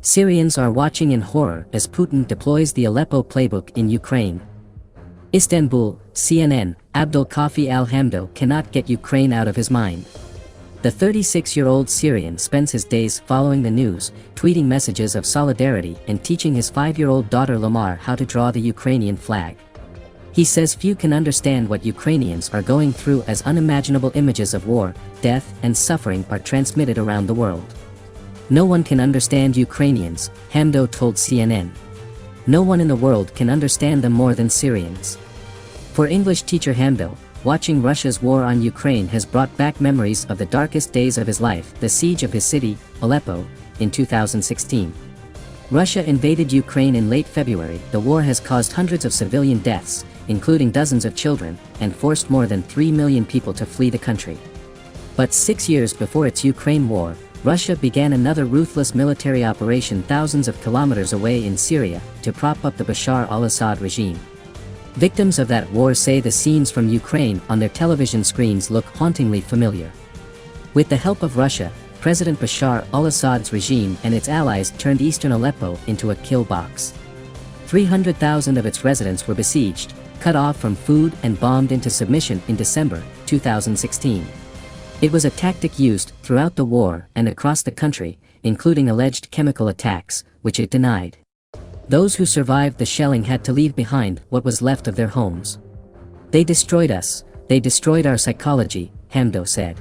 Syrians are watching in horror as Putin deploys the Aleppo playbook in Ukraine. Istanbul, CNN, Abdul Kafi al-Hamdo cannot get Ukraine out of his mind. The 36-year-old Syrian spends his days following the news, tweeting messages of solidarity and teaching his 5-year-old daughter Lamar how to draw the Ukrainian flag. He says few can understand what Ukrainians are going through as unimaginable images of war, death and suffering are transmitted around the world. No one can understand Ukrainians, Hamdo told CNN. No one in the world can understand them more than Syrians. For English teacher Hamdo, watching Russia's war on Ukraine has brought back memories of the darkest days of his life, the siege of his city, Aleppo, in 2016. Russia invaded Ukraine in late February. The war has caused hundreds of civilian deaths, including dozens of children, and forced more than 3 million people to flee the country. But 6 years before its Ukraine war, Russia began another ruthless military operation thousands of kilometers away in Syria to prop up the Bashar al-Assad regime. Victims of that war say the scenes from Ukraine on their television screens look hauntingly familiar. With the help of Russia, President Bashar al-Assad's regime and its allies turned eastern Aleppo into a kill box. 300,000 of its residents were besieged, cut off from food and bombed into submission in December 2016. It was a tactic used throughout the war and across the country, including alleged chemical attacks, which it denied. Those who survived the shelling had to leave behind what was left of their homes. They destroyed us, they destroyed our psychology, Hamdo said.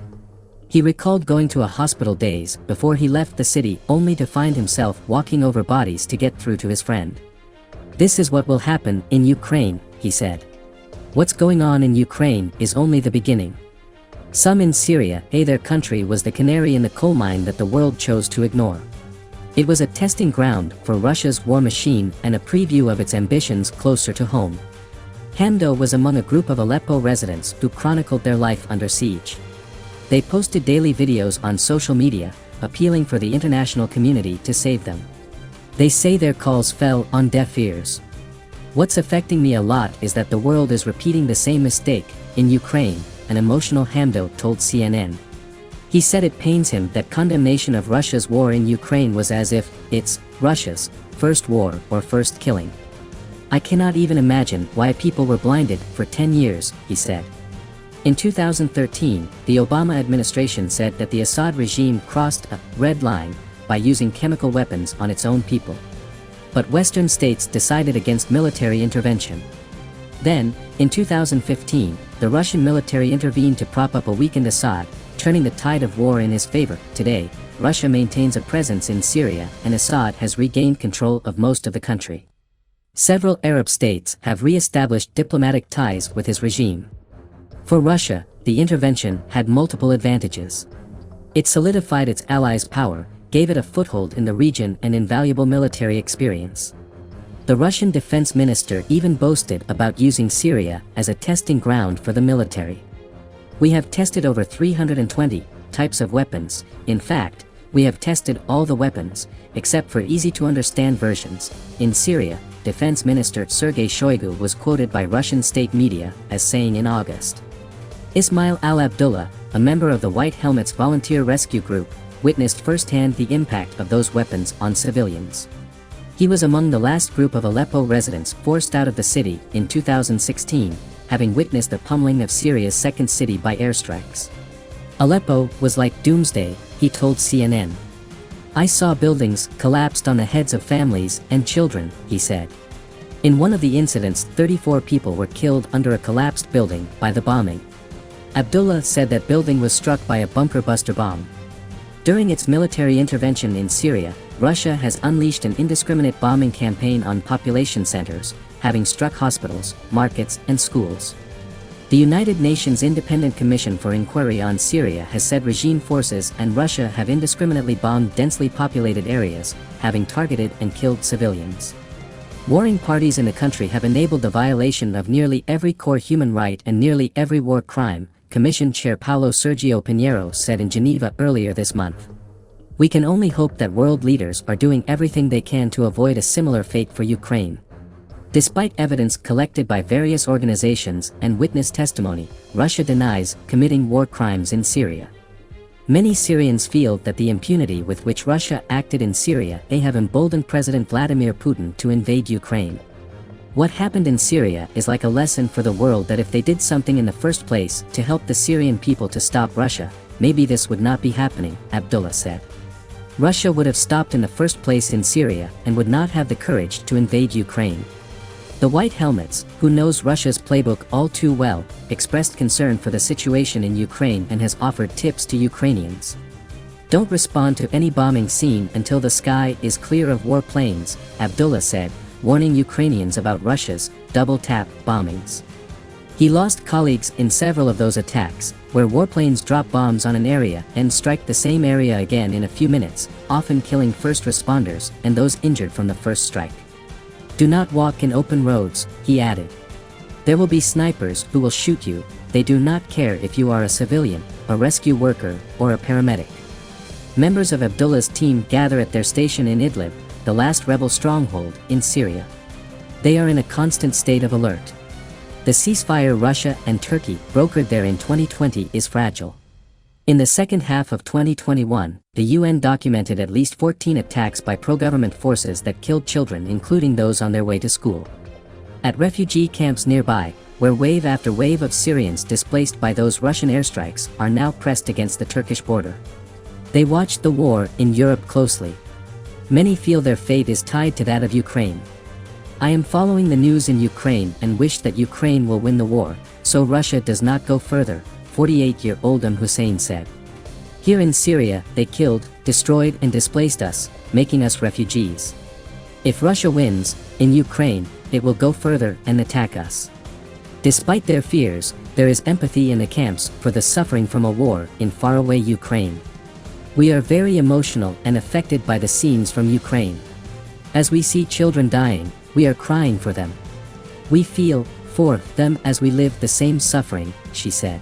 He recalled going to a hospital days before he left the city only to find himself walking over bodies to get through to his friend. This is what will happen in Ukraine, he said. What's going on in Ukraine is only the beginning. Some in Syria, their country was the canary in the coal mine that the world chose to ignore. It was a testing ground for Russia's war machine and a preview of its ambitions closer to home. Hamdo was among a group of Aleppo residents who chronicled their life under siege. They posted daily videos on social media, appealing for the international community to save them. They say their calls fell on deaf ears. What's affecting me a lot is that the world is repeating the same mistake in Ukraine, an emotional Hamdo told CNN. He said it pains him that condemnation of Russia's war in Ukraine was as if it's Russia's first war or first killing. I cannot even imagine why people were blinded for 10 years, he said. In 2013, the Obama administration said that the Assad regime crossed a red line by using chemical weapons on its own people. But Western states decided against military intervention. Then, in 2015, the Russian military intervened to prop up a weakened Assad, turning the tide of war in his favor. Today, Russia maintains a presence in Syria and Assad has regained control of most of the country. Several Arab states have re-established diplomatic ties with his regime. For Russia, the intervention had multiple advantages. It solidified its allies' power, gave it a foothold in the region and invaluable military experience. The Russian defense minister even boasted about using Syria as a testing ground for the military. We have tested over 320 types of weapons. In fact, we have tested all the weapons, except for easy-to-understand versions. In Syria, Defense Minister Sergei Shoigu was quoted by Russian state media as saying in August. Ismail al-Abdullah, a member of the White Helmets volunteer rescue group, witnessed firsthand the impact of those weapons on civilians. He was among the last group of Aleppo residents forced out of the city in 2016, having witnessed the pummeling of Syria's second city by airstrikes. Aleppo was like doomsday, he told CNN. I saw buildings collapsed on the heads of families and children, he said. In one of the incidents, 34 people were killed under a collapsed building by the bombing. Abdullah said that building was struck by a bunker buster bomb. During its military intervention in Syria, Russia has unleashed an indiscriminate bombing campaign on population centers, having struck hospitals, markets, and schools. The United Nations Independent Commission for Inquiry on Syria has said regime forces and Russia have indiscriminately bombed densely populated areas, having targeted and killed civilians. Warring parties in the country have enabled the violation of nearly every core human right and nearly every war crime, Commission Chair Paulo Sergio Pinheiro said in Geneva earlier this month. We can only hope that world leaders are doing everything they can to avoid a similar fate for Ukraine. Despite evidence collected by various organizations and witness testimony, Russia denies committing war crimes in Syria. Many Syrians feel that the impunity with which Russia acted in Syria may have emboldened President Vladimir Putin to invade Ukraine. What happened in Syria is like a lesson for the world that if they did something in the first place to help the Syrian people to stop Russia, maybe this would not be happening, Abdullah said. Russia would have stopped in the first place in Syria and would not have the courage to invade Ukraine. The White Helmets, who knows Russia's playbook all too well, expressed concern for the situation in Ukraine and has offered tips to Ukrainians. Don't respond to any bombing scene until the sky is clear of warplanes, Abdullah said, warning Ukrainians about Russia's double-tap bombings. He lost colleagues in several of those attacks, where warplanes drop bombs on an area and strike the same area again in a few minutes, often killing first responders and those injured from the first strike. Do not walk in open roads, he added. There will be snipers who will shoot you. They do not care if you are a civilian, a rescue worker, or a paramedic. Members of Abdullah's team gather at their station in Idlib, the last rebel stronghold in Syria. They are in a constant state of alert. The ceasefire Russia and Turkey brokered there in 2020 is fragile. In the second half of 2021, the UN documented at least 14 attacks by pro-government forces that killed children, including those on their way to school. At refugee camps nearby, where wave after wave of Syrians displaced by those Russian airstrikes are now pressed against the Turkish border. They watched the war in Europe closely. Many feel their fate is tied to that of Ukraine. I am following the news in Ukraine and wish that Ukraine will win the war, so Russia does not go further, 48-year-old Hussein said. Here in Syria, they killed, destroyed and displaced us, making us refugees. If Russia wins, in Ukraine, it will go further and attack us. Despite their fears, there is empathy in the camps for the suffering from a war in faraway Ukraine. We are very emotional and affected by the scenes from Ukraine. As we see children dying, we are crying for them. We feel for them as we live the same suffering, she said.